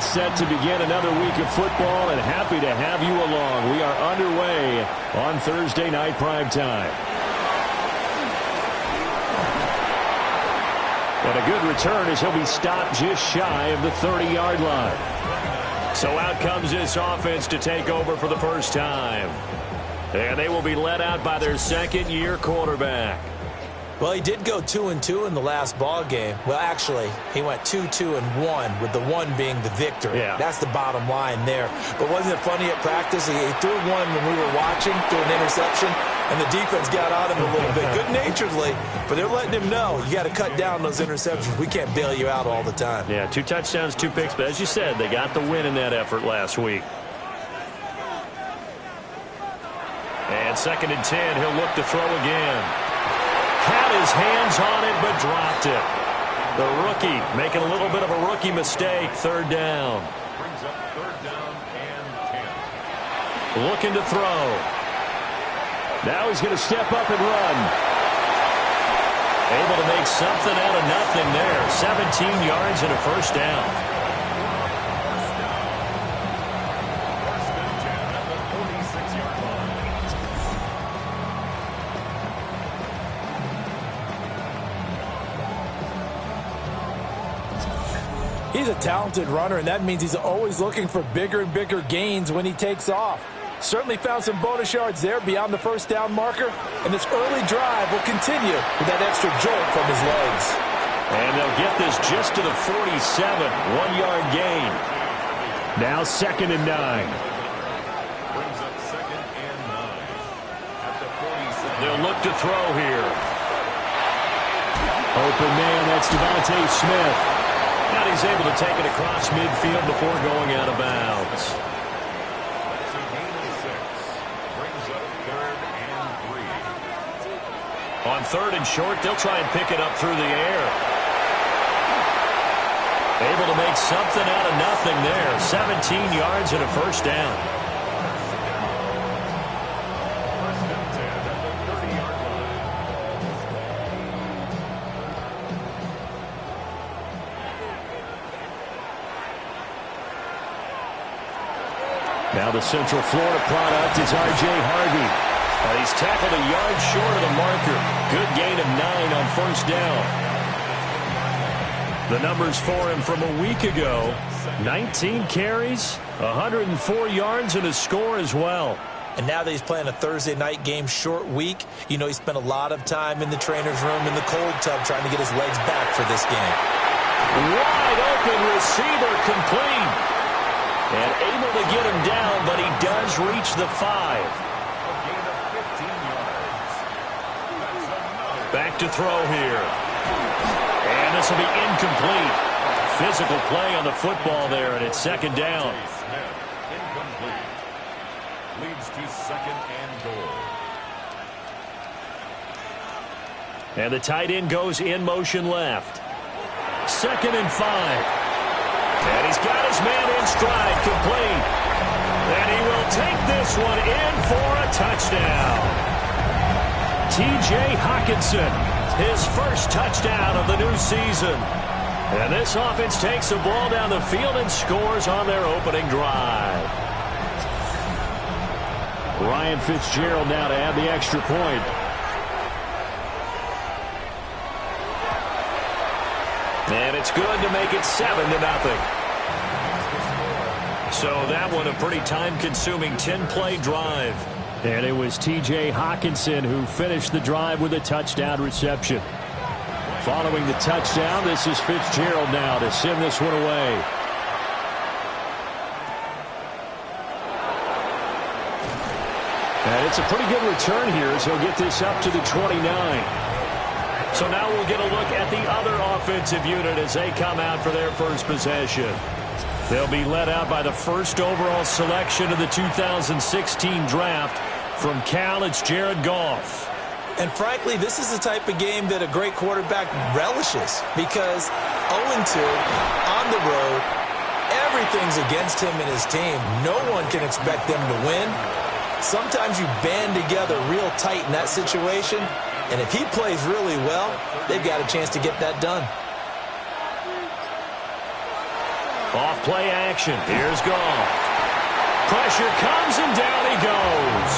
all set to begin another week of football, and happy to have you along. We are underway on Thursday night prime time. And a good return as he'll be stopped just shy of the 30-yard line. So out comes this offense to take over for the first time. And they will be led out by their second-year quarterback. Well, he did go 2-2 in the last ball game. Well, actually, he went 2-2-1, with the one being the victory. Yeah. That's the bottom line there. But wasn't it funny at practice? He threw one when we were watching, threw an interception, and the defense got on him a little bit, good-naturedly. But they're letting him know, you got to cut down those interceptions. We can't bail you out all the time. Yeah, 2 touchdowns, 2 picks. But as you said, they got the win in that effort last week. And 2nd and 10, he'll look to throw again. Had his hands on it, but dropped it. The rookie making a little bit of a rookie mistake. 3rd down. Brings up 3rd down and 10. Looking to throw. Now he's going to step up and run. Able to make something out of nothing there. 17 yards and a 1st down. He's a talented runner, and that means he's always looking for bigger and bigger gains when he takes off. Certainly found some bonus yards there beyond the 1st down marker, and this early drive will continue with that extra jolt from his legs. And they'll get this just to the 47, 1-yard gain. Now 2nd and 9. Brings up 2nd and 9 at the 47. They'll look to throw here. Open man, that's Devontae Smith. And he's able to take it across midfield before going out of bounds. That's a gain of 6. Brings up 3rd and 3. On 3rd and short, they'll try and pick it up through the air. Able to make something out of nothing there. 17 yards and a 1st down. 1st and 10 at the 30-yard line. Now the Central Florida product is R.J. Harvey. He's tackled a yard short of the marker. Good gain of 9 on 1st down. The numbers for him from a week ago: 19 carries, 104 yards, and a score as well. And now that he's playing a Thursday night game, short week, you know he spent a lot of time in the trainer's room in the cold tub trying to get his legs back for this game. Wide open receiver, complete. And able to get him down, but he does reach the 5. A gain of 15 yards. Back to throw here. And this will be incomplete. Physical play on the football there, and it's 2nd down. Smith, incomplete. Leads to 2nd and goal. And the tight end goes in motion left. 2nd and 5. And he's got his man in stride, complete. And he will take this one in for a touchdown. T.J. Hockenson, his first touchdown of the new season. And this offense takes the ball down the field and scores on their opening drive. Ryan Fitzgerald now to add the extra point. And it's good to make it 7-0. So that one a pretty time-consuming 10-play drive. And it was T.J. Hockenson who finished the drive with a touchdown reception. Following the touchdown, this is Fitzgerald now to send this one away. And it's a pretty good return here as he'll get this up to the 29. So now we'll get a look at the other offensive unit as they come out for their first possession. They'll be led out by the first overall selection of the 2016 draft. From Cal, it's Jared Goff. And frankly, this is the type of game that a great quarterback relishes, because 0-2 on the road, everything's against him and his team. No one can expect them to win. Sometimes you band together real tight in that situation, and if he plays really well, they've got a chance to get that done. Off play action. Here's Goff. Pressure comes and down he goes.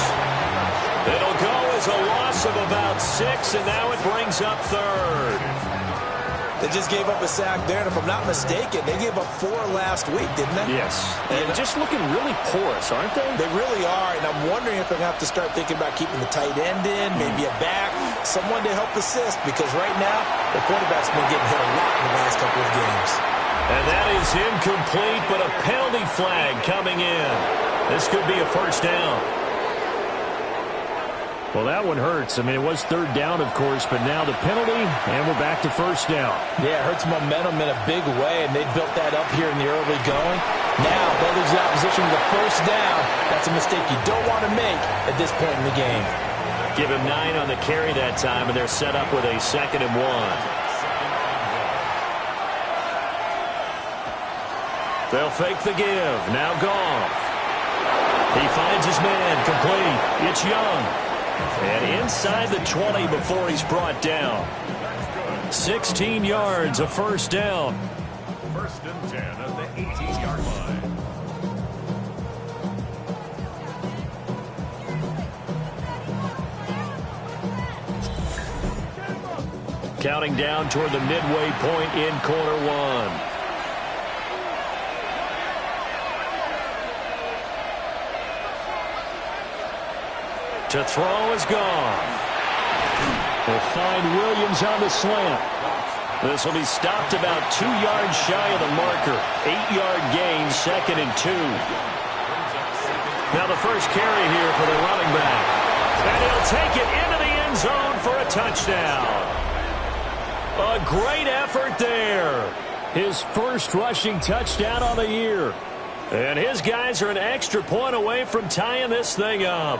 It'll go as a loss of about 6, and now it brings up third. They just gave up a sack there, and if I'm not mistaken, they gave up 4 last week, didn't they? Yes. And just looking really porous, aren't they? They really are, and I'm wondering if they're going to have to start thinking about keeping the tight end in, maybe a back, someone to help assist, because right now, the quarterback's been getting hit a lot in the last couple of games. And that is incomplete, but a penalty flag coming in. This could be a first down. Well, that one hurts. I mean, it was third down, of course, but now the penalty, and we're back to first down. Yeah, it hurts momentum in a big way, and they built that up here in the early going. Now, they lose the opposition with a first down. That's a mistake you don't want to make at this point in the game. Give him 9 on the carry that time, and they're set up with a 2nd and 1. They'll fake the give. Now Goff. He finds his man. Complete. It's Young. And inside the 20 before he's brought down. 16 yards, a first down. 1st and 10 at the 18-yard line. Counting down toward the midway point in quarter 1. To throw is Goff. Will find Williams on the slant. This will be stopped about 2 yards shy of the marker. 8-yard gain, 2nd and 2. Now the first carry here for the running back. And he'll take it into the end zone for a touchdown. A great effort there. His first rushing touchdown on the year. And his guys are an extra point away from tying this thing up.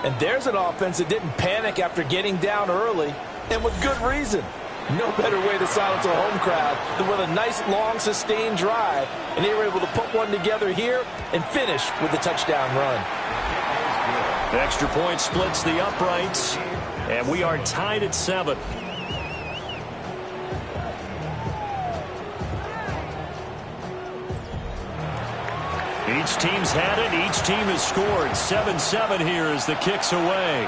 And there's an offense that didn't panic after getting down early, and with good reason. No better way to silence a home crowd than with a nice, long, sustained drive. And they were able to put one together here and finish with the touchdown run. The extra point splits the uprights, and we are tied at 7. Each team's had it. Each team has scored. 7-7 here as the kick's away.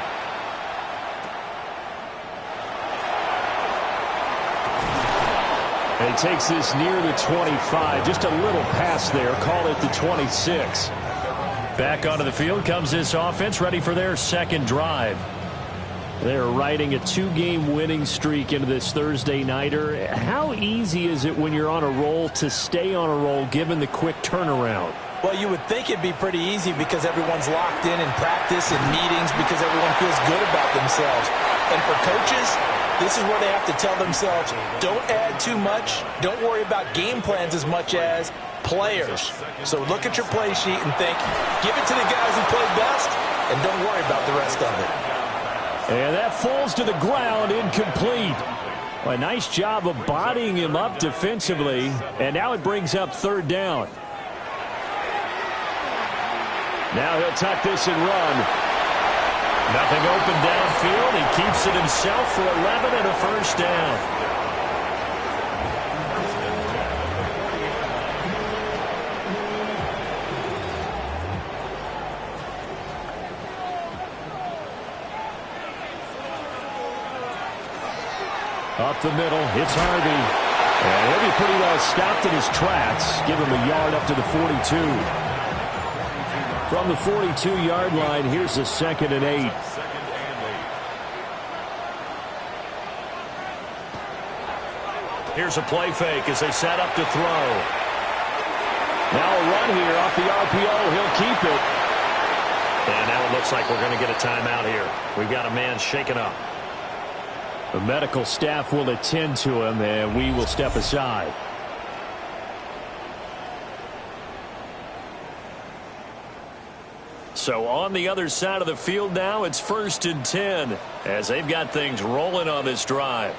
And he takes this near the 25. Just a little pass there. Call it the 26. Back onto the field comes this offense, ready for their second drive. They're riding a 2-game winning streak into this Thursday nighter. How easy is it when you're on a roll to stay on a roll given the quick turnaround? Well, you would think it'd be pretty easy because everyone's locked in practice and meetings because everyone feels good about themselves. And for coaches, this is where they have to tell themselves, don't add too much. Don't worry about game plans as much as players. So look at your play sheet and think, give it to the guys who play best, and don't worry about the rest of it. And that falls to the ground, incomplete. A nice job of bodying him up defensively, and now it brings up third down. Now he'll tuck this and run. Nothing open downfield. He keeps it himself for 11 and a first down. Up the middle, it's Harvey. And he'll be pretty well stopped in his tracks. Give him a yard up to the 42. From the 42-yard line, here's a 2nd and 8. Here's a play fake as they set up to throw. Now a run here off the RPO. He'll keep it. And now it looks like we're going to get a timeout here. We've got a man shaken up. The medical staff will attend to him, and we will step aside. So on the other side of the field now, it's 1st and 10 as they've got things rolling on this drive.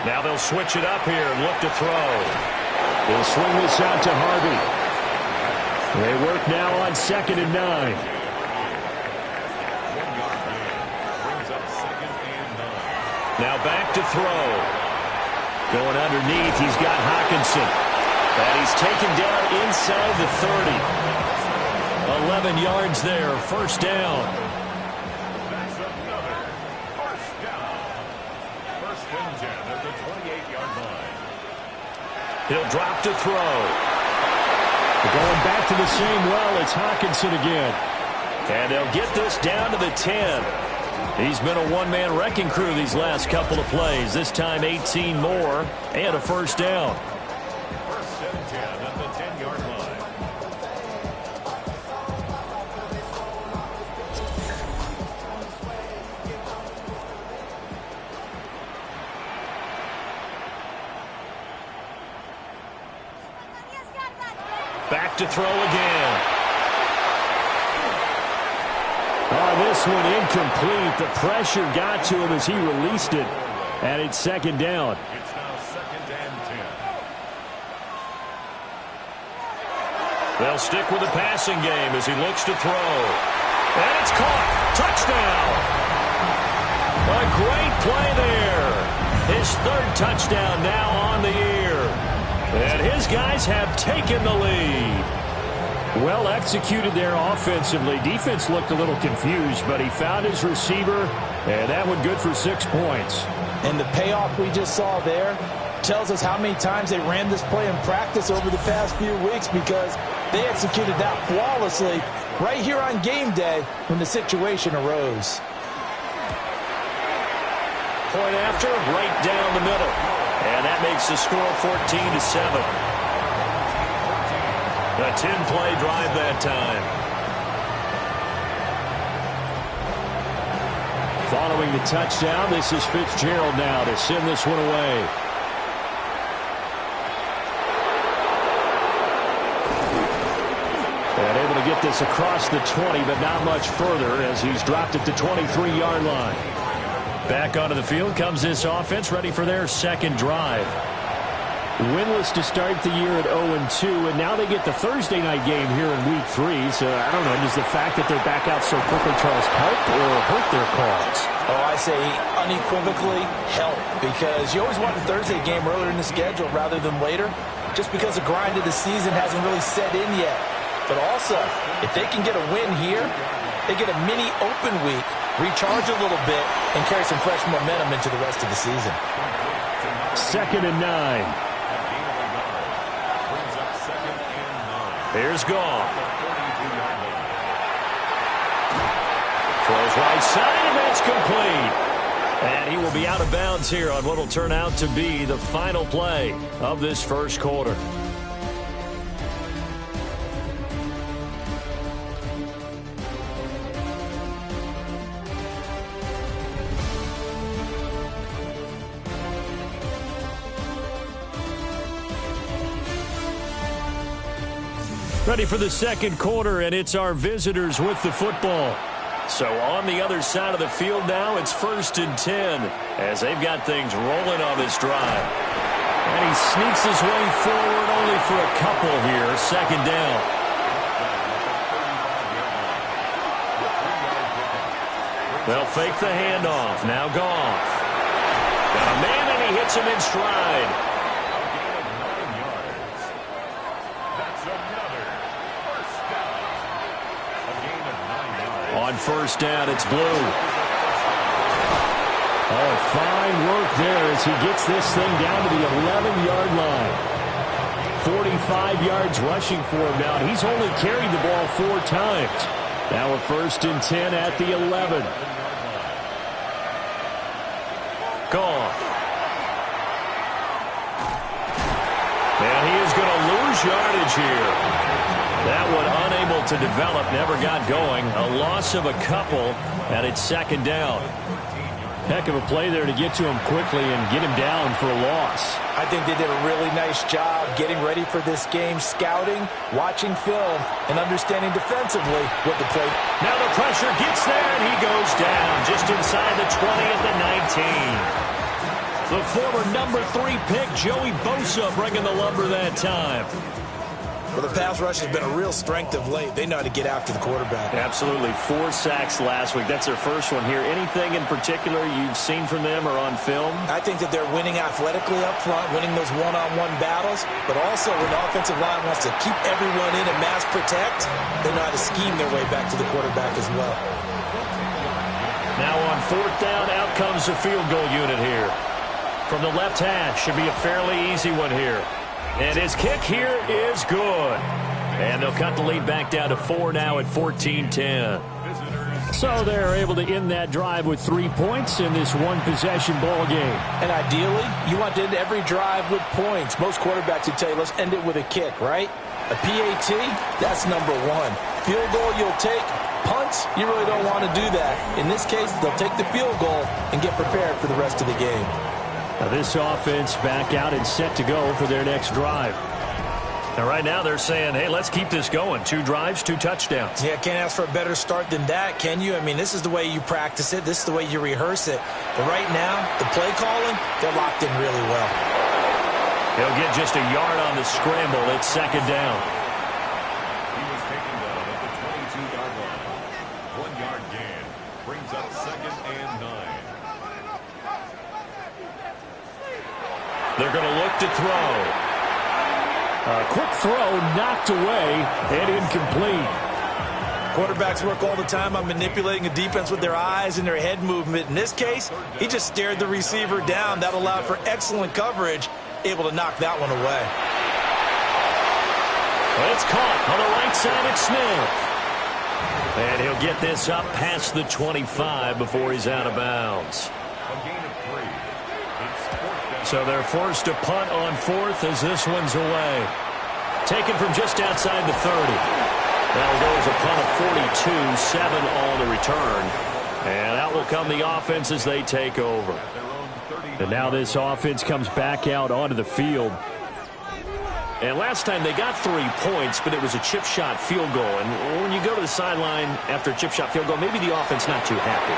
Now they'll switch it up here and look to throw. They'll swing this out to Harvey. They work now on 2nd and 9. Now back to throw. Going underneath, he's got Hawkinson. And he's taken down inside the 30. 11 yards there, first down. That's another first down. First and 10 at the 28-yard line. He'll drop to throw. Going back to the same well, it's Hawkinson again. And they'll get this down to the 10. He's been a one-man wrecking crew these last couple of plays. This time 18 more and a first down. First and 10 at the 10-yard line. Back to throw again. Oh, this one incomplete. The pressure got to him as he released it. And it's second down. It's now second and 10. They'll stick with the passing game as he looks to throw. And it's caught. Touchdown. A great play there. His third touchdown now on the year. And his guys have taken the lead. Well executed there offensively. Defense looked a little confused, but he found his receiver, and that one good for 6 points. And the payoff we just saw there tells us how many times they ran this play in practice over the past few weeks, because they executed that flawlessly right here on game day when the situation arose. Point after, right down the middle. And that makes the score 14-7. A 10-play drive that time. Following the touchdown, this is Fitzgerald now to send this one away. And able to get this across the 20, but not much further as he's dropped it to 23-yard line. Back onto the field comes this offense, ready for their second drive. Winless to start the year at 0-2, and now they get the Thursday night game here in Week 3. So, I don't know, does the fact that they're back out so quickly, Charles, help or hurt their cause? Oh, I say unequivocally help, because you always want the Thursday game earlier in the schedule rather than later, just because the grind of the season hasn't really set in yet. But also, if they can get a win here, they get a mini open week, recharge a little bit, and carry some fresh momentum into the rest of the season. 2nd and 9. Here's Goff. Throws right side, and that's complete. And he will be out of bounds here on what will turn out to be the final play of this first quarter. Ready for the second quarter, and it's our visitors with the football. So on the other side of the field now, it's 1st and 10 as they've got things rolling on this drive. And he sneaks his way forward only for a couple here. Second down. They'll fake the handoff. Now Goff. Got a man, and he hits him in stride. On first down, it's Blue. Oh, fine work there as he gets this thing down to the 11-yard line. 45 yards rushing for him now. He's only carried the ball 4 times. Now a 1st and 10 at the 11. Gone. And he is going to lose yardage here. That one unable to develop, never got going. A loss of a couple, and it's second down. Heck of a play there to get to him quickly and get him down for a loss. I think they did a really nice job getting ready for this game, scouting, watching film, and understanding defensively what the play. Now the pressure gets there, and he goes down just inside the 20 at the 19. The former number 3 pick, Joey Bosa, bringing the lumber that time. Well, the pass rush has been a real strength of late. They know how to get after the quarterback. Absolutely. 4 sacks last week. That's their first one here. Anything in particular you've seen from them or on film? I think that they're winning athletically up front, winning those one-on-one battles, but also when the offensive line wants to keep everyone in and mass protect, they know how to scheme their way back to the quarterback as well. Now on 4th down, out comes the field goal unit here. From the left hash, should be a fairly easy one here. And his kick here is good. And they'll cut the lead back down to 4 now at 14-10. So they're able to end that drive with 3 points in this one-possession ball game. And ideally, you want to end every drive with points. Most quarterbacks would tell you, let's end it with a kick, right? A PAT, that's number 1. Field goal you'll take. Punts, you really don't want to do that. In this case, they'll take the field goal and get prepared for the rest of the game. Now this offense back out and set to go for their next drive. Now right now they're saying, hey, let's keep this going. 2 drives, 2 touchdowns. Yeah, can't ask for a better start than that, can you? I mean, this is the way you practice it. This is the way you rehearse it. But right now, the play calling, they're locked in really well. He'll get just a yard on the scramble. It's 2nd down. He was taken down at the 22-yard line. 1-yard gain brings up 2nd and 9. They're going to look to throw. A quick throw knocked away and incomplete. Quarterbacks work all the time on manipulating a defense with their eyes and their head movement. In this case, he just stared the receiver down. That allowed for excellent coverage, able to knock that one away. Well, it's caught on the right side at Smith. And he'll get this up past the 25 before he's out of bounds. A gain of 3. It's 4th down. So they're forced to punt on 4th as this one's away. Taken from just outside the 30. That'll go as a punt of 42, 7 on the return. And out will come the offense as they take over. And now this offense comes back out onto the field. And last time they got 3 points, but it was a chip shot field goal. And when you go to the sideline after a chip shot field goal, maybe the offense not too happy.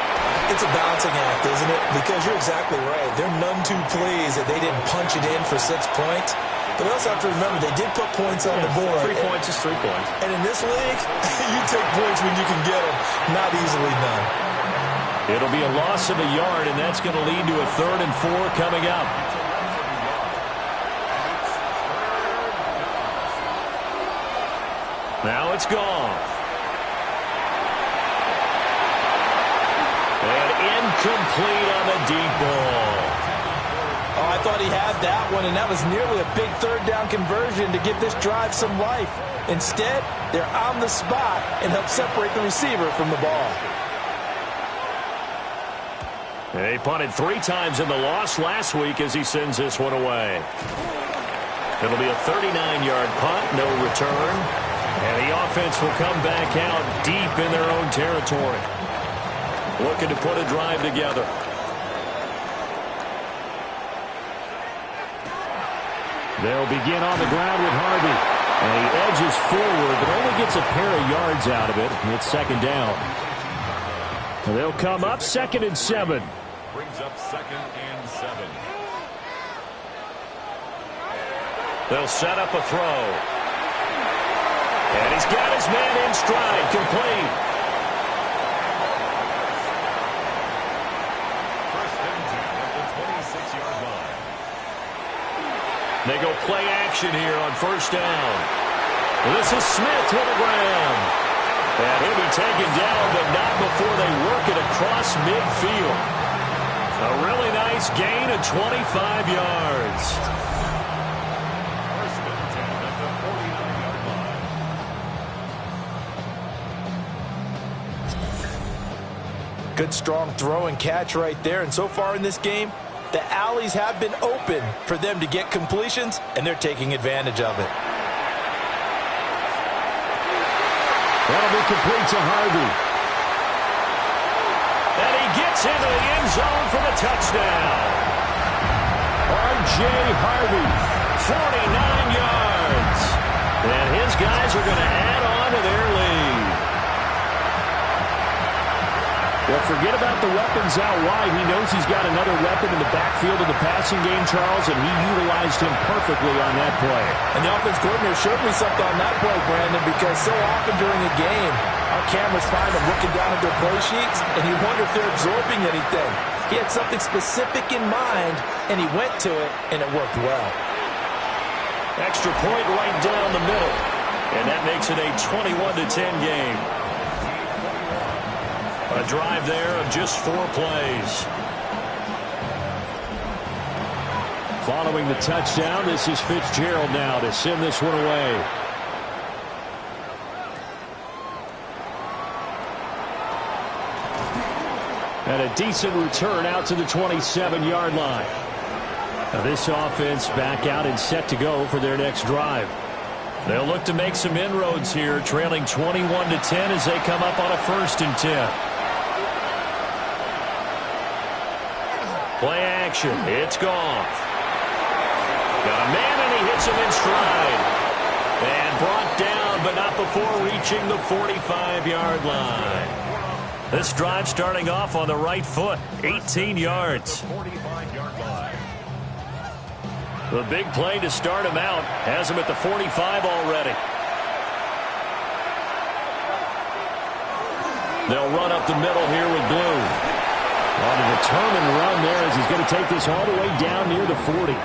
It's a balancing act, isn't it? Because you're exactly right. They're none too pleased that they didn't punch it in for 6 points. But they also have to remember they did put points on the board. 3 points is 3 points. And in this league, you take points when you can get them. Not easily done. It'll be a loss of a yard, and that's going to lead to a 3rd and 4 coming up. Now it's gone. And incomplete on the deep ball. Oh, I thought he had that one, and that was nearly a big 3rd down conversion to give this drive some life. Instead, they're on the spot and help separate the receiver from the ball. He punted 3 times in the loss last week as he sends this one away. It'll be a 39-yard punt, no return. And the offense will come back out deep in their own territory. Looking to put a drive together. They'll begin on the ground with Harvey. And he edges forward, but only gets a pair of yards out of it. And it's 2nd down. And they'll come up 2nd and 7. Brings up 2nd and 7. They'll set up a throw. And he's got his man in stride, complete. 1st and 10 at the 26-yard line. They go play action here on 1st down. This is Smith with the ground. And he'll be taken down, but not before they work it across midfield. A really nice gain of 25 yards. 1st and 10 at the 49-yard line. Good, strong throw and catch right there. And so far in this game, the alleys have been open for them to get completions, and they're taking advantage of it. That'll be complete to Harvey. And he gets into the end zone for the touchdown. R.J. Harvey, 49 yards. And his guys are going to add on to their lead. Well, forget about the weapons out wide. He knows he's got another weapon in the backfield of the passing game, Charles, and he utilized him perfectly on that play. And the offense coordinator showed me something on that play, Brandon, because so often during a game, our cameras find them looking down at their play sheets, and you wonder if they're absorbing anything. He had something specific in mind, and he went to it, and it worked well. Extra point right down the middle, and that makes it a 21-10 game. A drive there of just 4 plays. Following the touchdown, this is Fitzgerald now to send this one away. And a decent return out to the 27-yard line. Now this offense back out and set to go for their next drive. They'll look to make some inroads here, trailing 21-10 as they come up on a 1st and 10. Play action. It's Goff. Got a man, and he hits him in stride. And brought down, but not before reaching the 45-yard line. This drive starting off on the right foot. 18 yards. The big play to start him out has him at the 45 already. They'll run up the middle here with Blue. On a determined run there as he's going to take this all the way down near the 40.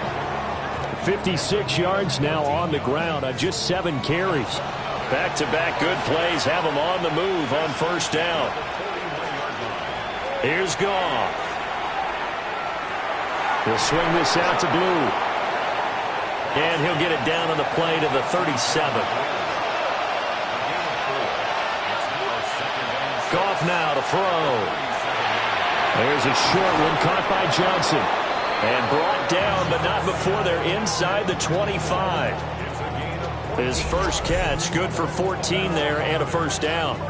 56 yards now on the ground on just 7 carries. Back-to-back good plays have him on the move on 1st down. Here's Goff. He'll swing this out to Blue. And he'll get it down on the play to the 37. Goff now to throw. There's a short one caught by Johnson. And brought down, but not before they're inside the 25. His first catch, good for 14 there and a 1st down.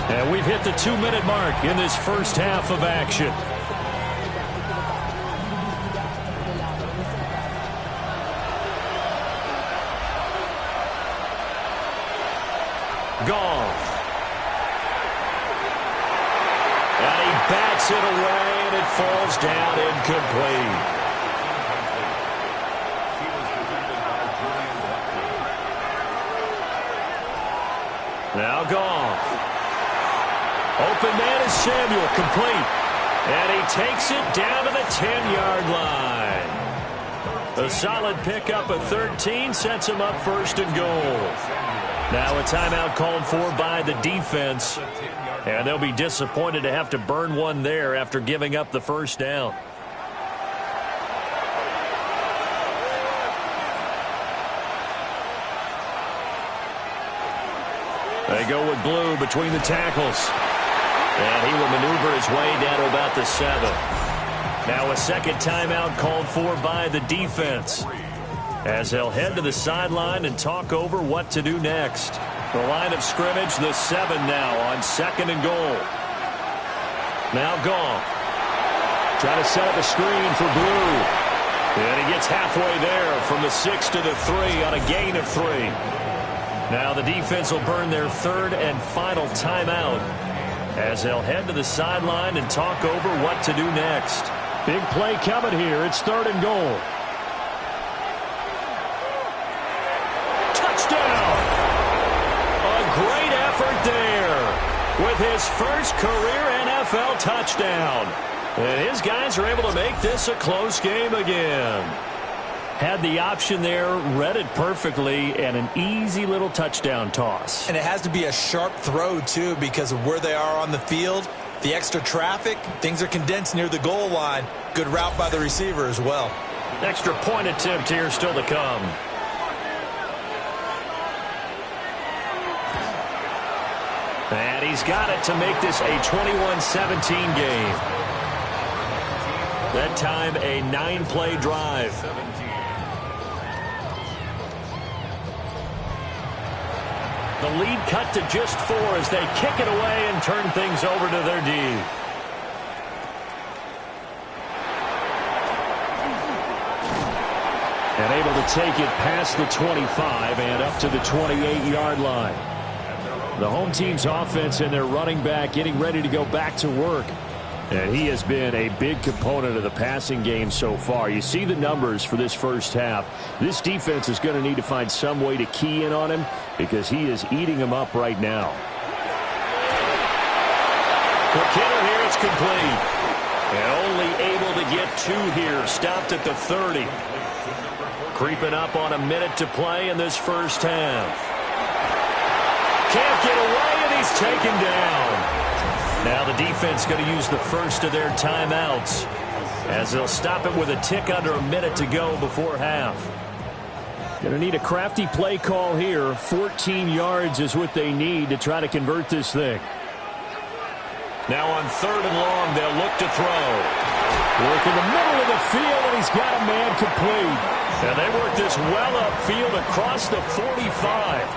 And we've hit the 2-minute mark in this first half of action. Goff. And he bats it away, and it falls down incomplete. Now Goff. Open man is Samuel, complete. And he takes it down to the 10-yard line. A solid pickup of 13 sets him up 1st and goal. Now a timeout called for by the defense. And they'll be disappointed to have to burn one there after giving up the 1st down. They go with Blue between the tackles. And he will maneuver his way down to about the 7. Now a second timeout called for by the defense, as they'll head to the sideline and talk over what to do next. The line of scrimmage, the 7 now on 2nd and goal. Now Goff. Trying to set up a screen for Blue. And he gets halfway there from the 6 to the 3 on a gain of 3. Now the defense will burn their 3rd and final timeout, as they'll head to the sideline and talk over what to do next. Big play coming here. It's 3rd and goal. Great effort there with his first career NFL touchdown. And his guys are able to make this a close game again. Had the option there, read it perfectly, and an easy little touchdown toss. And it has to be a sharp throw, too, because of where they are on the field. The extra traffic, things are condensed near the goal line. Good route by the receiver as well. Extra point attempt here still to come. And he's got it to make this a 21-17 game. That time a 9-play drive. The lead cut to just 4 as they kick it away and turn things over to their D. And able to take it past the 25 and up to the 28-yard line. The home team's offense and their running back getting ready to go back to work. And he has been a big component of the passing game so far. You see the numbers for this first half. This defense is going to need to find some way to key in on him because he is eating them up right now. For Kittle here, it's complete. And only able to get 2 here. Stopped at the 30. Creeping up on a minute to play in this first half. Can't get away, and he's taken down. Now the defense going to use the first of their timeouts as they'll stop it with a tick under a minute to go before half. Going to need a crafty play call here. 14 yards is what they need to try to convert this thing. Now on 3rd and long, they'll look to throw. Work in the middle of the field, and he's got a man complete. And they work this well upfield across the 45.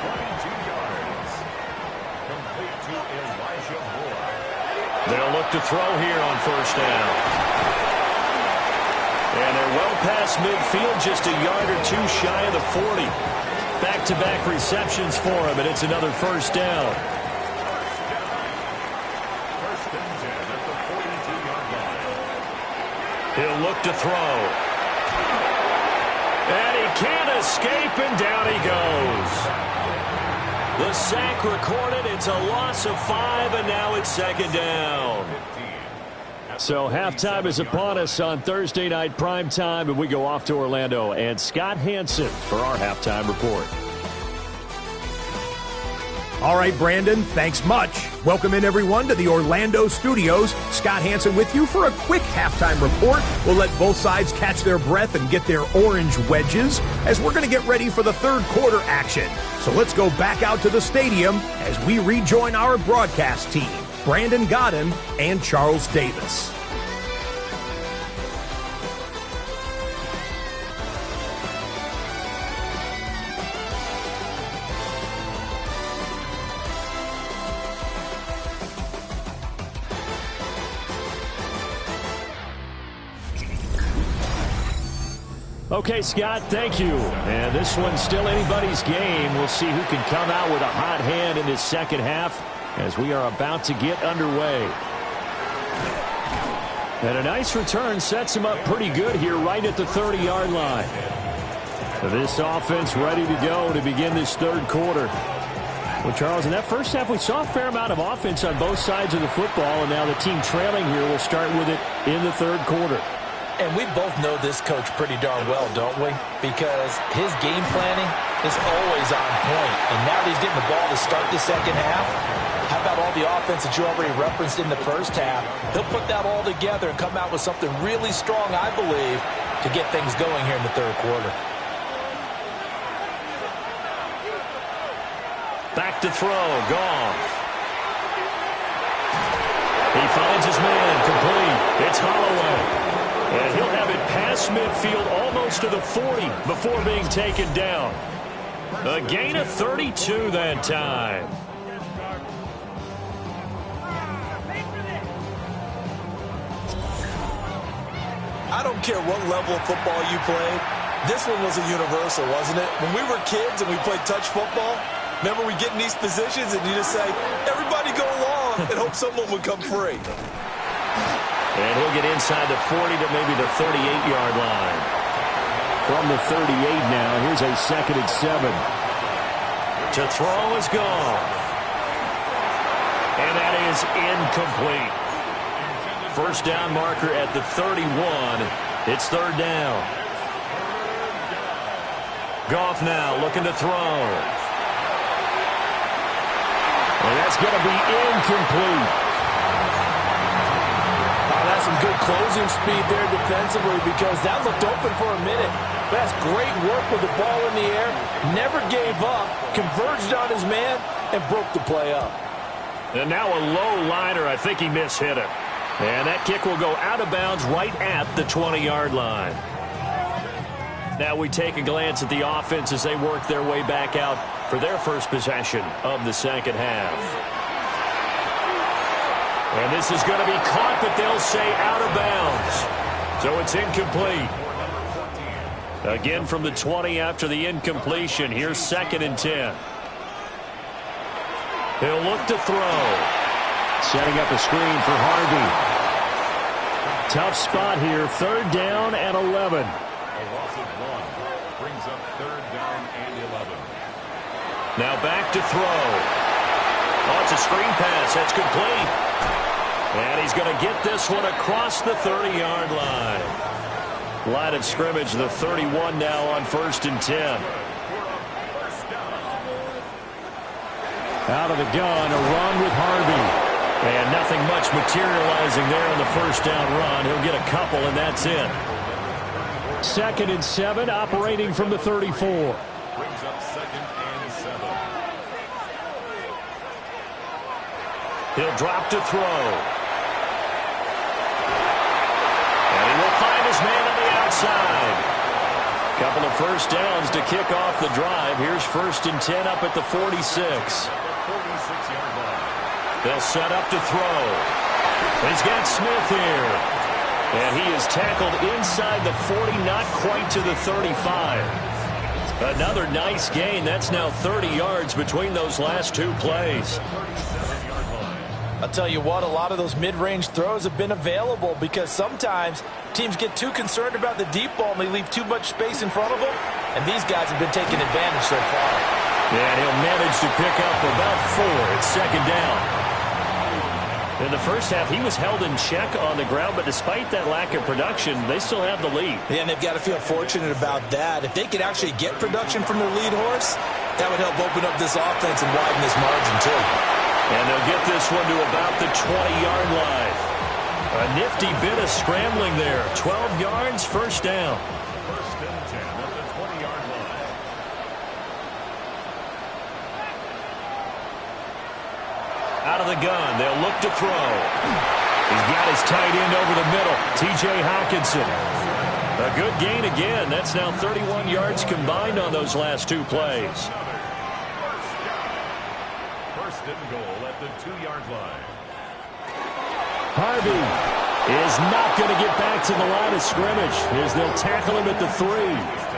They'll look to throw here on 1st down. And they're well past midfield, just a yard or 2 shy of the 40. Back-to-back receptions for him, and it's another 1st down. He'll look to throw. And he can't escape, and down he goes. The sack recorded. It's a loss of 5, and now it's 2nd down. So halftime is upon us on Thursday night primetime, and we go off to Orlando. And Scott Hansen for our halftime report. All right, Brandon, thanks much. Welcome in, everyone, to the Orlando studios. Scott Hansen with you for a quick halftime report. We'll let both sides catch their breath and get their orange wedges as we're going to get ready for the 3rd quarter action. So let's go back out to the stadium as we rejoin our broadcast team, Brandon Godden and Charles Davis. Okay, Scott, thank you. And this one's still anybody's game. We'll see who can come out with a hot hand in this second half as we are about to get underway. And a nice return sets him up pretty good here right at the 30-yard line. This offense ready to go to begin this 3rd quarter. Well, Charles, in that first half, we saw a fair amount of offense on both sides of the football, and now the team trailing here will start with it in the 3rd quarter. And we both know this coach pretty darn well, don't we? Because his game planning is always on point. And now that he's getting the ball to start the second half, how about all the offense that you already referenced in the first half? He'll put that all together and come out with something really strong, I believe, to get things going here in the 3rd quarter. Back to throw, Goff. He finds his man, complete. It's Holloway. And he'll have it past midfield almost to the 40 before being taken down. A gain of 32 that time. I don't care what level of football you played. This one was a universal, wasn't it? When we were kids and we played touch football, remember we get in these positions and you just say, everybody go along, and hope someone would come free. And he'll get inside the 40 to maybe the 38-yard line. From the 38 now, here's a 2nd and 7. To throw is gone. And that is incomplete. 1st down marker at the 31. It's 3rd down. Goff now looking to throw. And that's going to be incomplete. That's some good closing speed there defensively because that looked open for a minute. But that's great work with the ball in the air. Never gave up, converged on his man, and broke the play up. And now a low liner. I think he mishit it. And that kick will go out of bounds right at the 20-yard line. Now we take a glance at the offense as they work their way back out for their first possession of the second half. And this is going to be caught, but they'll say out of bounds. So it's incomplete. Again from the 20 after the incompletion. Here's 2nd and 10. He'll look to throw. Setting up a screen for Harvey. Tough spot here. 3rd down and 11. A loss of 1 brings up 3rd down and 11. Now back to throw. Oh, it's a screen pass. That's complete. And he's going to get this one across the 30-yard line. Line of scrimmage, the 31 now on 1st and 10. Out of the gun, a run with Harvey. And nothing much materializing there on the 1st down run. He'll get a couple, and that's it. 2nd and 7, operating from the 34. Brings up 2nd and 7. He'll drop to throw. And he will find his man on the outside. Couple of 1st downs to kick off the drive. Here's 1st and 10 up at the 46. 46-yard line. They'll set up to throw. He's got Smith here. And he is tackled inside the 40, not quite to the 35. Another nice gain. That's now 30 yards between those last 2 plays. I'll tell you what, a lot of those mid-range throws have been available because sometimes teams get too concerned about the deep ball and they leave too much space in front of them. And these guys have been taking advantage so far. Yeah, and he'll manage to pick up about 4 at 2nd down. In the first half, he was held in check on the ground, but despite that lack of production, they still have the lead. Yeah, and they've got to feel fortunate about that. If they could actually get production from their lead horse, that would help open up this offense and widen this margin, too. And they'll get this one to about the 20-yard line. A nifty bit of scrambling there. 12 yards, 1st down. 1st and 10 at the 20-yard line. Out of the gun, they'll look to throw. He's got his tight end over the middle, T.J. Hockenson. A good gain again. That's now 31 yards combined on those last 2 plays. 1st and goal at the 2-yard line. Harvey is not going to get back to the line of scrimmage as they'll tackle him at the 3.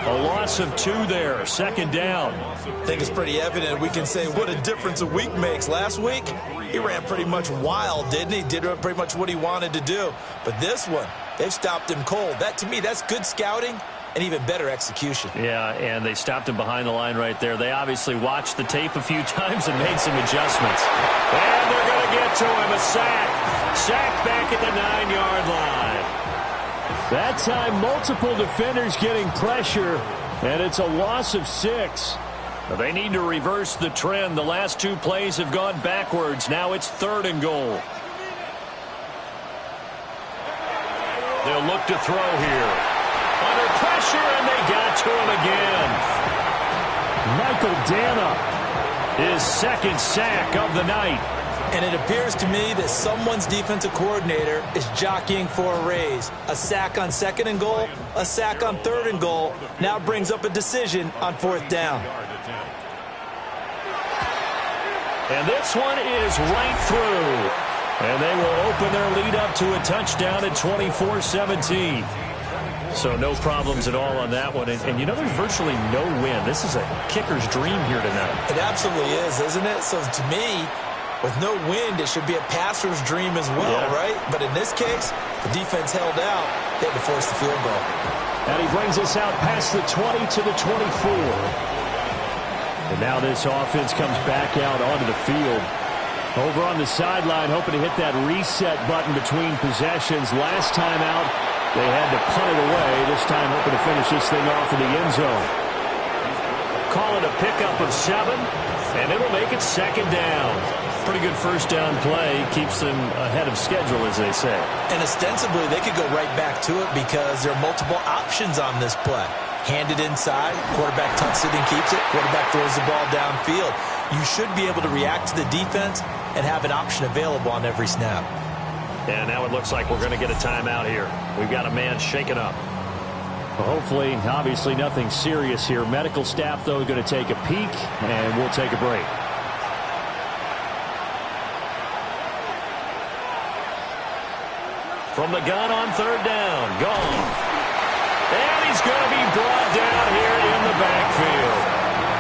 A loss of 2 there, 2nd down. I think it's pretty evident. We can say what a difference a week makes. Last week, he ran pretty much wild, didn't he? Did pretty much what he wanted to do. But this one, they've stopped him cold. That, to me, that's good scouting and even better execution. Yeah, and they stopped him behind the line right there. They obviously watched the tape a few times and made some adjustments. And they're going to get to him, a sack. Sack back at the 9-yard line. That time, multiple defenders getting pressure, and it's a loss of 6. They need to reverse the trend. The last 2 plays have gone backwards. Now it's 3rd and goal. They'll look to throw here. Under pressure, and they got to him again. Michael Dana, his 2nd sack of the night. And it appears to me that someone's defensive coordinator is jockeying for a raise. A sack on 2nd and goal, a sack on 3rd and goal. Now brings up a decision on 4th down. And this one is right through. And they will open their lead up to a touchdown at 24-17. So no problems at all on that one. And you know, there's virtually no win. This is a kicker's dream here tonight. It absolutely is, isn't it? So to me, with no wind, it should be a passer's dream as well, right? But in this case, the defense held out. They had to force the field goal. And he brings us out past the 20 to the 24. And now this offense comes back out onto the field. Over on the sideline, hoping to hit that reset button between possessions. Last time out, they had to punt it away. This time hoping to finish this thing off in the end zone. Call it a pickup of 7, and it'll make it 2nd down. Pretty good 1st down play. Keeps them ahead of schedule, as they say. And ostensibly, they could go right back to it because there are multiple options on this play. Hand it inside, quarterback tucks it and keeps it, quarterback throws the ball downfield. You should be able to react to the defense and have an option available on every snap. And now it looks like we're going to get a timeout here. We've got a man shaken up. Well, hopefully, obviously nothing serious here. Medical staff, though, going to take a peek, and we'll take a break. From the gun on 3rd down, gone. And he's going to be brought down here in the backfield.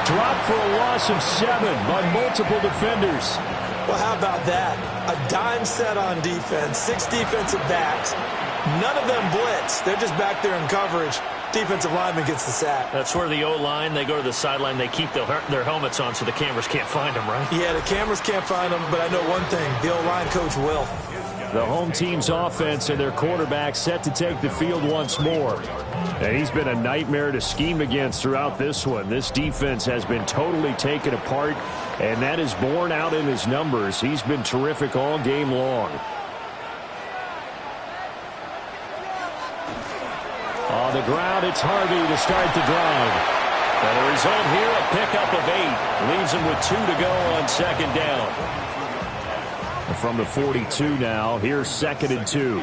Dropped for a loss of 7 by multiple defenders. Well, how about that? A dime set on defense, 6 defensive backs. None of them blitz. They're just back there in coverage. Defensive lineman gets the sack. That's where the O-line, they go to the sideline, they keep their helmets on so the cameras can't find them, right? Yeah, the cameras can't find them, but I know one thing. The O-line coach will. The home team's offense and their quarterback set to take the field once more. And he's been a nightmare to scheme against throughout this one. This defense has been totally taken apart, and that is borne out in his numbers. He's been terrific all game long. On the ground, it's Harvey to start the drive. And the result here, a pickup of 8. Leaves him with 2 to go on second down. From the 42 now, here's 2nd and 2.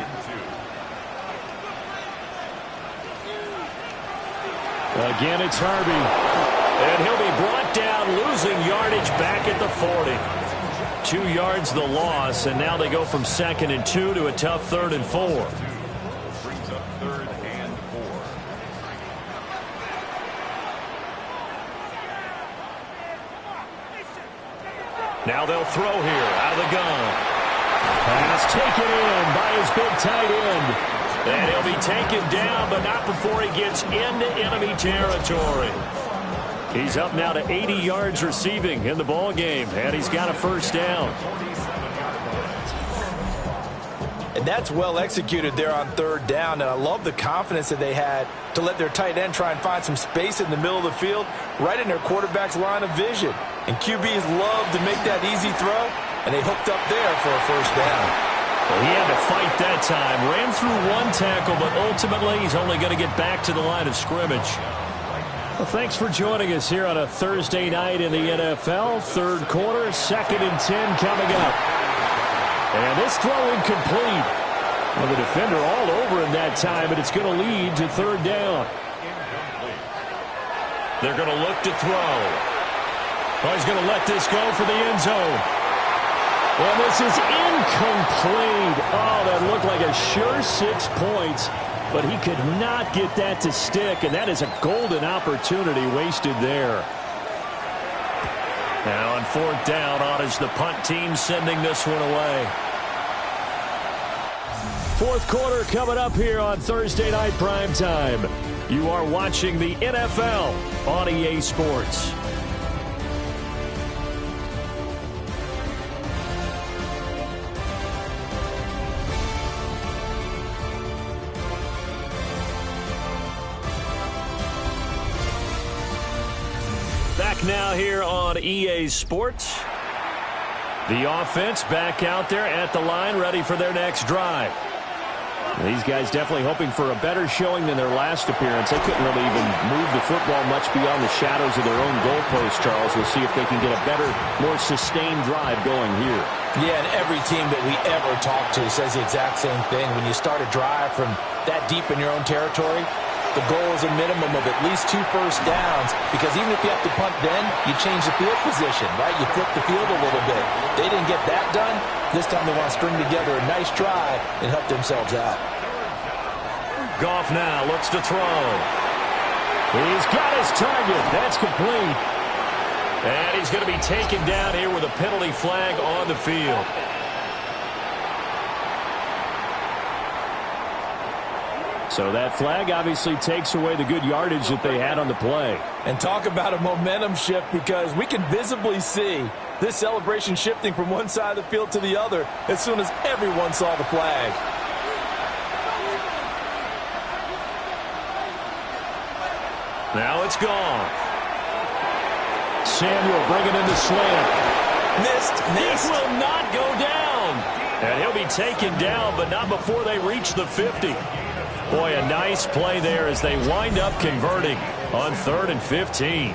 Again, it's Harvey. And he'll be brought down, losing yardage back at the 40. 2 yards the loss, and now they go from 2nd and 2 to a tough 3rd and 4. Brings up 3rd and 4. Now they'll throw here out of the gun. Pass taken in by his big tight end. And he'll be taken down, but not before he gets into enemy territory. He's up now to 80 yards receiving in the ball game, and he's got a 1st down. And that's well executed there on 3rd down. And I love the confidence that they had to let their tight end try and find some space in the middle of the field, right in their quarterback's line of vision. And QBs love to make that easy throw, and they hooked up there for a 1st down. Well, he had to fight that time. Ran through 1 tackle, but ultimately he's only going to get back to the line of scrimmage. Well, thanks for joining us here on a Thursday night in the NFL. 3rd quarter, 2nd and 10 coming up. And this throw incomplete. Well, the defender all over him that time, but it's going to lead to 3rd down. They're going to look to throw. Oh, he's going to let this go for the end zone. Well, this is incomplete. Oh, that looked like a sure 6 points, but he could not get that to stick, and that is a golden opportunity wasted there. Now on 4th down, on is the punt team sending this one away. 4th quarter coming up here on Thursday Night Primetime. You are watching the NFL on EA Sports. Back now here on EA Sports. The offense back out there at the line, ready for their next drive. These guys definitely hoping for a better showing than their last appearance. They couldn't really even move the football much beyond the shadows of their own goalpost, Charles. We'll see if they can get a better, more sustained drive going here. Yeah, and every team that we ever talk to says the exact same thing. When you start a drive from that deep in your own territory, the goal is a minimum of at least 2 first downs, because even if you have to punt then, you change the field position, right? You flip the field a little bit. They didn't get that done. This time they want to string together a nice drive and help themselves out. Goff now looks to throw. He's got his target. That's complete. And he's going to be taken down here with a penalty flag on the field. So that flag obviously takes away the good yardage that they had on the play. And talk about a momentum shift, because we can visibly see this celebration shifting from one side of the field to the other as soon as everyone saw the flag. Now it's gone. Samuel bringing in the slant. Missed. This will not go down. And he'll be taken down, but not before they reach the 50. Boy, a nice play there as they wind up converting on 3rd and 15.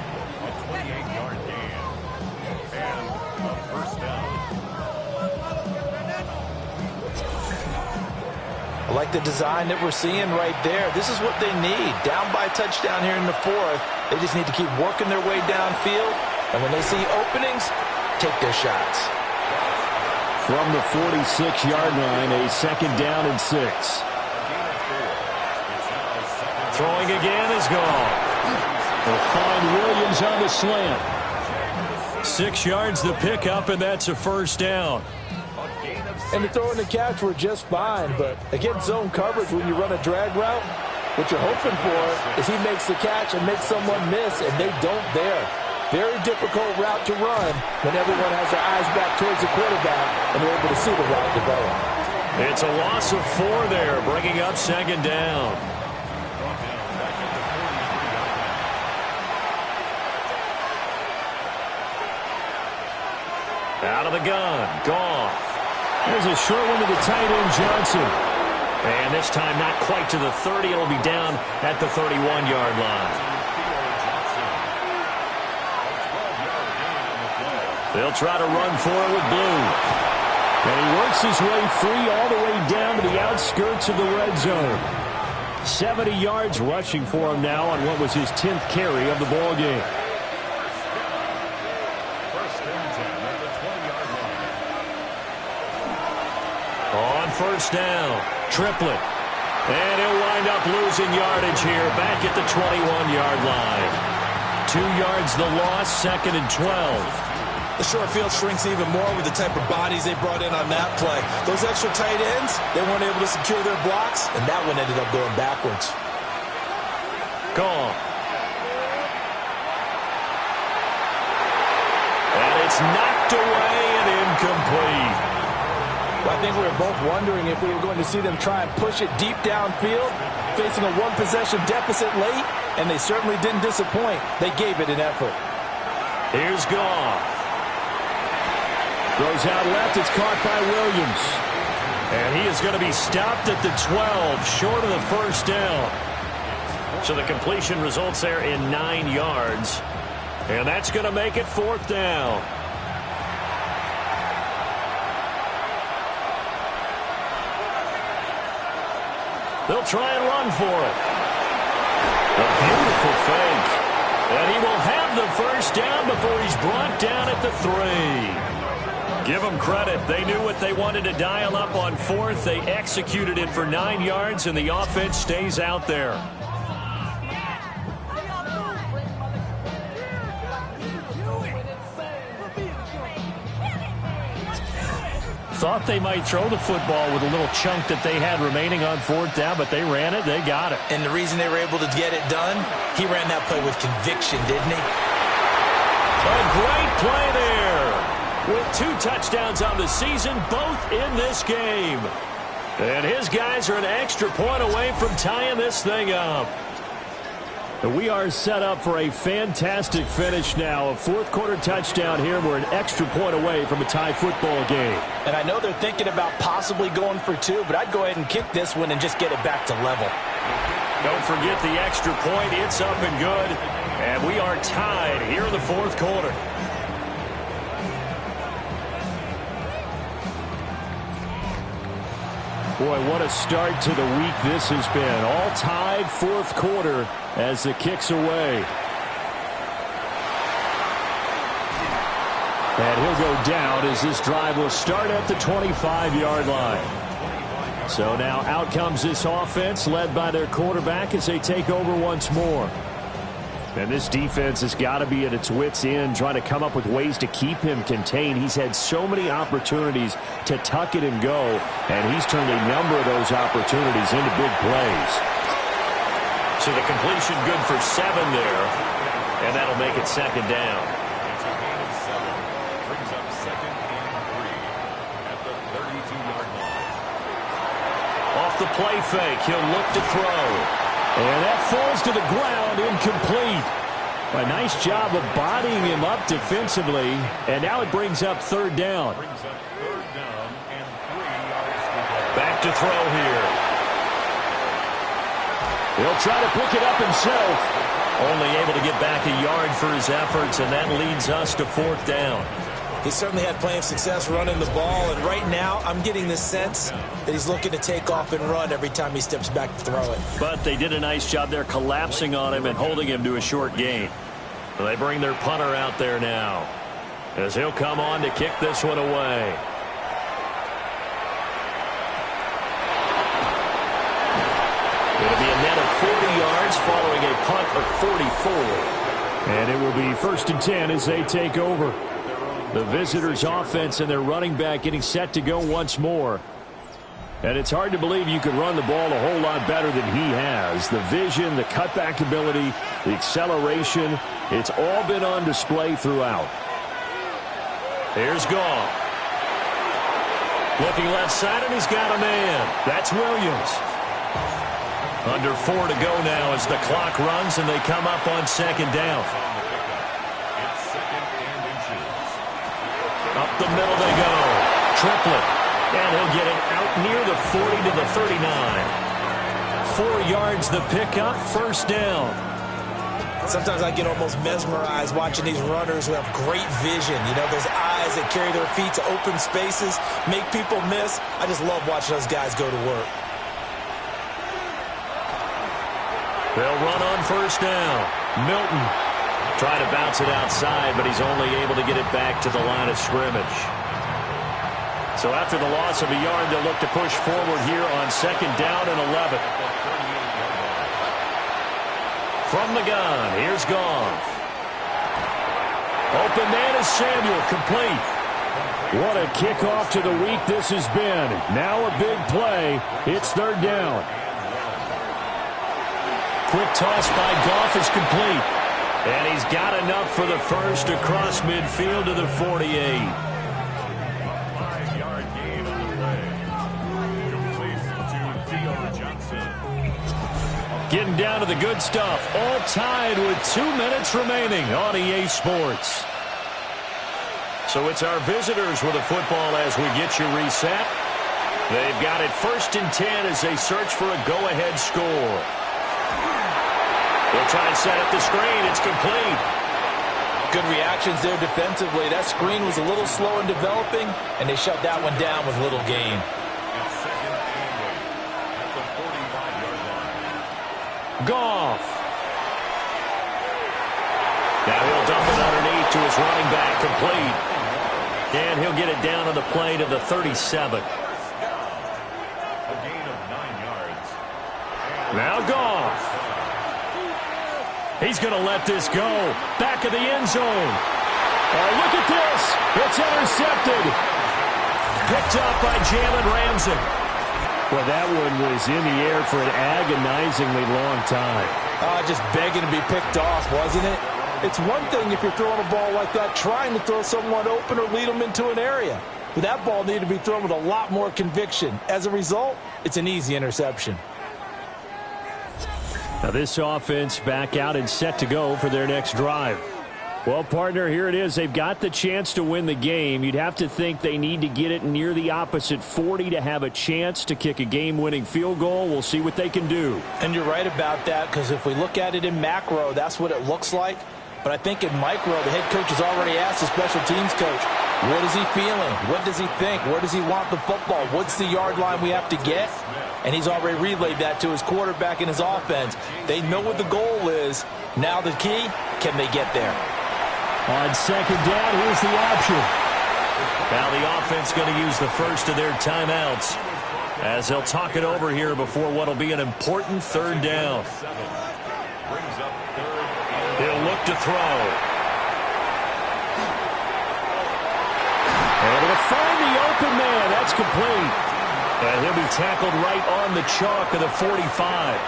I like the design that we're seeing right there. This is what they need. Down by a touchdown here in the 4th. They just need to keep working their way downfield. And when they see openings, take their shots. From the 46-yard line, a 2nd down and 6. Throwing again is gone. They'll find Williams on the slant. 6 yards the pickup, and that's a first down. And the throw and the catch were just fine, but against zone coverage, when you run a drag route, what you're hoping for is he makes the catch and makes someone miss, and they don't there. Very difficult route to run when everyone has their eyes back towards the quarterback and they're able to see the route develop. It's a loss of 4 there, bringing up second down. Out of the gun, Goff. There's a short one to the tight end, Johnson. And this time not quite to the 30. It'll be down at the 31-yard line. They'll try to run for it with Blue. And he works his way free all the way down to the outskirts of the red zone. 70 yards rushing for him now on what was his 10th carry of the ball game. On first down, Triplett. And he'll wind up losing yardage here back at the 21-yard line. 2 yards the loss, second and 12. The short field shrinks even more with the type of bodies they brought in on that play. Those extra tight ends, they weren't able to secure their blocks, and that one ended up going backwards. Gone. And it's knocked away and incomplete. Well, I think we were both wondering if we were going to see them try and push it deep downfield, facing a one-possession deficit late, and they certainly didn't disappoint. They gave it an effort. Here's Goff. Throws out left. It's caught by Williams. And he is going to be stopped at the 12, short of the first down. So the completion results there in 9 yards. And that's going to make it 4th down. They'll try and run for it. A beautiful fake. And he will have the first down before he's brought down at the 3. Give them credit. They knew what they wanted to dial up on 4th. They executed it for 9 yards, and the offense stays out there. Thought they might throw the football with a little chunk that they had remaining on 4th down, but they ran it. They got it. And the reason they were able to get it done, he ran that play with conviction, didn't he? A great play there. With 2 touchdowns on the season, both in this game. And his guys are an extra point away from tying this thing up. We are set up for a fantastic finish now. A 4th quarter touchdown here. We're an extra point away from a tie football game. And I know they're thinking about possibly going for 2, but I'd go ahead and kick this one and just get it back to level. Don't forget the extra point. It's up and good. And we are tied here in the 4th quarter. Boy, what a start to the week this has been. All tied 4th quarter as the kick's away. And he'll go down as this drive will start at the 25-yard line. So now out comes this offense led by their quarterback as they take over once more. And this defense has got to be at its wits' end, trying to come up with ways to keep him contained. He's had so many opportunities to tuck it and go, and he's turned a number of those opportunities into big plays. So the completion good for 7 there, and that'll make it second down. It's a gain of 7. Brings up second and 3 at the 32-yard line. Off the play fake, he'll look to throw. And that falls to the ground, incomplete. A nice job of bodying him up defensively. And now it brings up 3rd down. Brings up 3rd down and 3 yards to go. Back to throw here. He'll try to pick it up himself. Only able to get back a yard for his efforts, and that leads us to 4th down. He certainly had plenty of success running the ball, and right now I'm getting the sense that he's looking to take off and run every time he steps back to throw it. But they did a nice job there collapsing on him and holding him to a short gain. They bring their punter out there now as he'll come on to kick this one away. It'll be a net of 40 yards following a punt of 44. And it will be 1st and 10 as they take over. The visitors' offense and their running back getting set to go once more. And it's hard to believe you could run the ball a whole lot better than he has. The vision, the cutback ability, the acceleration, it's all been on display throughout. Here's Goff. Looking left side, and he's got a man. That's Williams. Under 4 to go now as the clock runs, and they come up on 2nd down. Up the middle they go. Triplet. And he'll get it out near the 40 to the 39. 4 yards the pickup, 1st down. Sometimes I get almost mesmerized watching these runners who have great vision. You know, those eyes that carry their feet to open spaces, make people miss. I just love watching those guys go to work. They'll run on 1st down. Milton trying to bounce it outside, but he's only able to get it back to the line of scrimmage. So after the loss of a yard, they'll look to push forward here on 2nd down and 11. From the gun, here's Goff. Open man is Samuel, complete. What a kickoff to the week this has been. Now a big play. It's 3rd down. Quick toss by Goff is complete. And he's got enough for the first across midfield to the 48. 5-yard gain on the play. Complete to Theo Johnson. Getting down to the good stuff. All tied with 2 minutes remaining on EA Sports. So it's our visitors with the football as we get you reset. They've got it 1st and 10 as they search for a go-ahead score. They'll try and set up the screen. It's complete. Good reactions there defensively. That screen was a little slow in developing, and they shut that one down with little gain. It's 2nd and 8 at the 45-yard line. Goff. Now he'll dump it underneath to his running back, complete. And he'll get it down on the play to the 37. A gain of 9 yards. Now Goff. He's going to let this go. Back of the end zone. Oh, look at this. It's intercepted. Picked up by Jalen Ramsey. Well, that one was in the air for an agonizingly long time. Just begging to be picked off, wasn't it? It's one thing if you're throwing a ball like that, trying to throw someone open or lead them into an area. But that ball needed to be thrown with a lot more conviction. As a result, it's an easy interception. Now this offense back out and set to go for their next drive. Well, partner, here it is. They've got the chance to win the game. You'd have to think they need to get it near the opposite 40 to have a chance to kick a game-winning field goal. We'll see what they can do. And you're right about that, because if we look at it in macro, that's what it looks like. But I think in micro, the head coach has already asked the special teams coach, what is he feeling? What does he think? Where does he want the football? What's the yard line we have to get? And he's already relayed that to his quarterback and his offense. They know what the goal is. Now the key, can they get there? On 2nd down, here's the option. Now the offense going to use the first of their timeouts as they'll talk it over here before what will be an important 3rd down. He'll look to throw. Able to find the open man. That's complete. And he'll be tackled right on the chalk of the 45.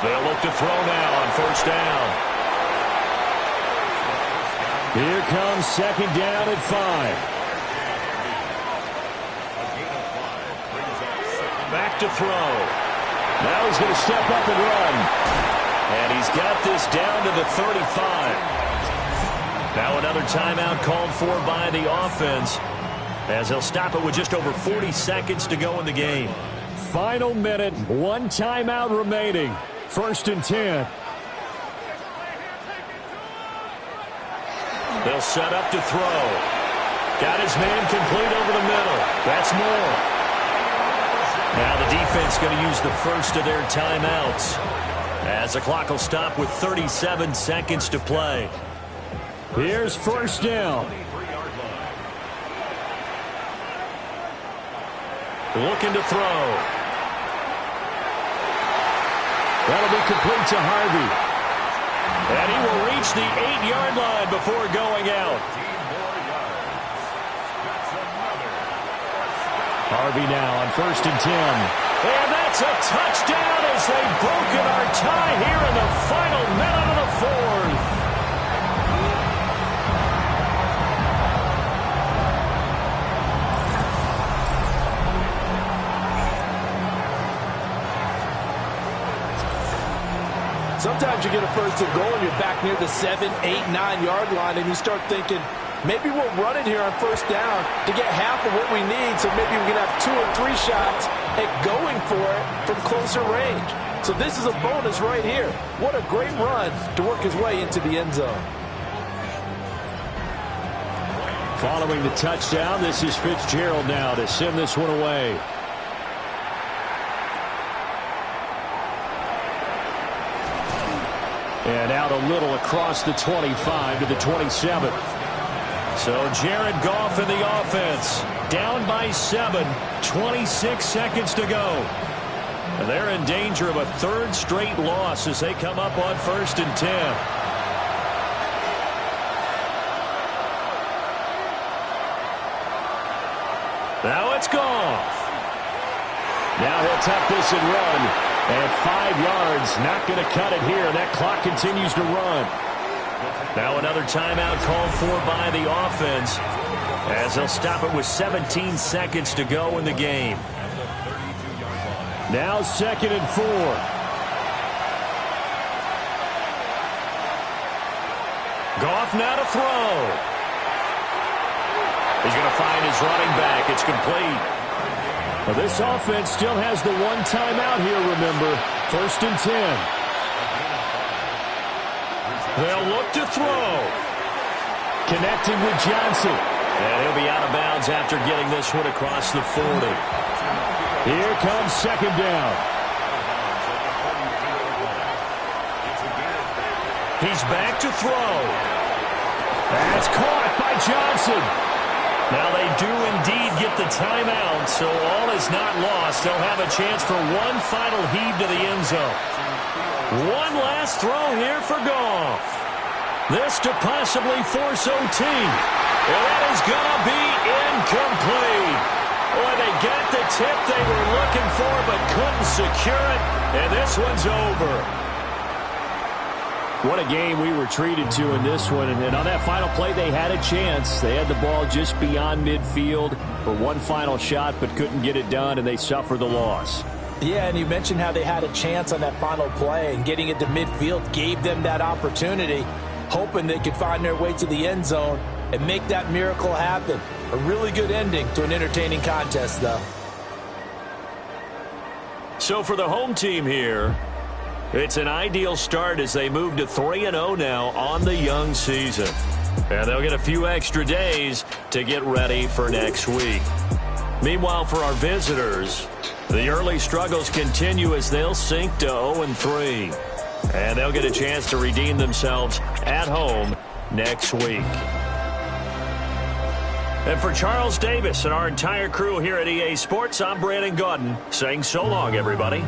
They'll look to throw now on 1st down. Here comes 2nd down at 5. Back to throw. Now he's going to step up and run. And he's got this down to the 35. Now another timeout called for by the offense as they'll stop it with just over 40 seconds to go in the game. Final minute, 1 timeout remaining. 1st and 10. They'll set up to throw. Got his man complete over the middle. That's more. Now the defense going to use the first of their timeouts as the clock will stop with 37 seconds to play. Here's 1st down. looking to throw. That'll be complete to Harvey. And he will reach the 8-yard line before going out. Harvey now on 1st and 10. And that's a touchdown as they've broken our tie here in the final minute of the 4th. Sometimes you get a 1st and goal and you're back near the 7, 8, 9-yard line and you start thinking, maybe we'll run it here on 1st down to get half of what we need, so maybe we can have 2 or 3 shots at going for it from closer range. So this is a bonus right here. What a great run to work his way into the end zone. Following the touchdown, this is Fitzgerald now to send this one away. And out a little across the 25 to the 27. So Jared Goff in the offense. Down by 7. 26 seconds to go. And they're in danger of a 3rd straight loss as they come up on 1st and 10. Now it's Goff. Now he'll tap this and run. And 5 yards, not going to cut it here. That clock continues to run. Now another timeout called for by the offense as they'll stop it with 17 seconds to go in the game. Now 2nd and 4. Goff now to throw. He's going to find his running back. It's complete. Well, this offense still has the 1 timeout here, remember. 1st and 10. They'll look to throw. Connecting with Johnson. And he'll be out of bounds after getting this one across the 40. Here comes 2nd down. He's back to throw. That's caught by Johnson. Now they do indeed get the timeout, so all is not lost. They'll have a chance for one final heave to the end zone. One last throw here for Goff. This to possibly force OT. And that is going to be incomplete. Boy, they got the tip they were looking for but couldn't secure it, and this one's over. What a game we were treated to in this one. And on that final play, they had a chance. They had the ball just beyond midfield for one final shot, but couldn't get it done, and they suffered the loss. Yeah, and you mentioned how they had a chance on that final play, and getting it to midfield gave them that opportunity, hoping they could find their way to the end zone and make that miracle happen. A really good ending to an entertaining contest, though. So for the home team here, it's an ideal start as they move to 3-0 now on the young season. And they'll get a few extra days to get ready for next week. Meanwhile, for our visitors, the early struggles continue as they'll sink to 0-3. And they'll get a chance to redeem themselves at home next week. And for Charles Davis and our entire crew here at EA Sports, I'm Brandon Gaudin saying so long, everybody.